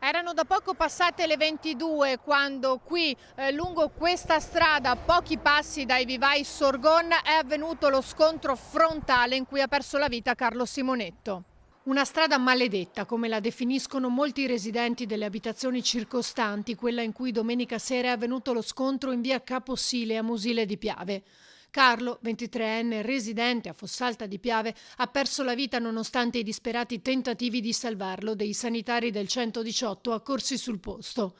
Erano da poco passate le 22 quando qui, lungo questa strada, a pochi passi dai vivai Sorgon, è avvenuto lo scontro frontale in cui ha perso la vita Carlo Simonetto. Una strada maledetta, come la definiscono molti residenti delle abitazioni circostanti, quella in cui domenica sera è avvenuto lo scontro in via Caposile a Musile di Piave. Carlo, 23enne, residente a Fossalta di Piave, ha perso la vita nonostante i disperati tentativi di salvarlo dei sanitari del 118 accorsi sul posto.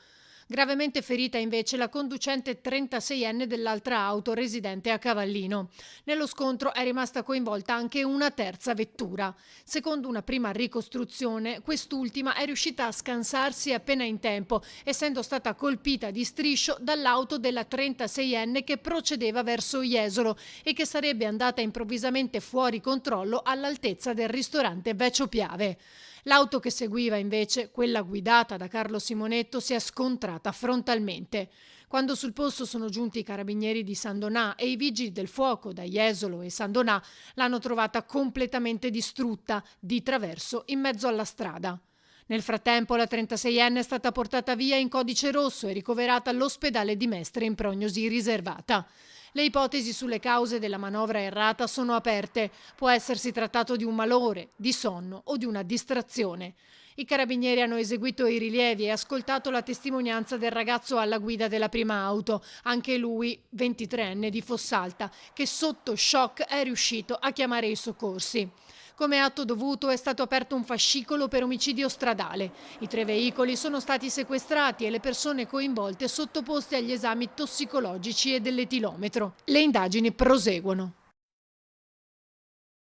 Gravemente ferita invece la conducente 36enne dell'altra auto residente a Cavallino. Nello scontro è rimasta coinvolta anche una terza vettura. Secondo una prima ricostruzione, quest'ultima è riuscita a scansarsi appena in tempo, essendo stata colpita di striscio dall'auto della 36enne che procedeva verso Jesolo e che sarebbe andata improvvisamente fuori controllo all'altezza del ristorante Vecio Piave. L'auto che seguiva invece, quella guidata da Carlo Simonetto, si è scontrata frontalmente. Quando sul posto sono giunti i carabinieri di San Donà e i vigili del fuoco da Jesolo e San Donà, l'hanno trovata completamente distrutta, di traverso in mezzo alla strada. Nel frattempo la 36enne è stata portata via in codice rosso e ricoverata all'ospedale di Mestre in prognosi riservata. Le ipotesi sulle cause della manovra errata sono aperte. Può essersi trattato di un malore, di sonno o di una distrazione. I carabinieri hanno eseguito i rilievi e ascoltato la testimonianza del ragazzo alla guida della prima auto, anche lui 23enne di Fossalta, che sotto shock è riuscito a chiamare i soccorsi. Come atto dovuto è stato aperto un fascicolo per omicidio stradale. I 3 veicoli sono stati sequestrati e le persone coinvolte sottoposte agli esami tossicologici e dell'etilometro. Le indagini proseguono.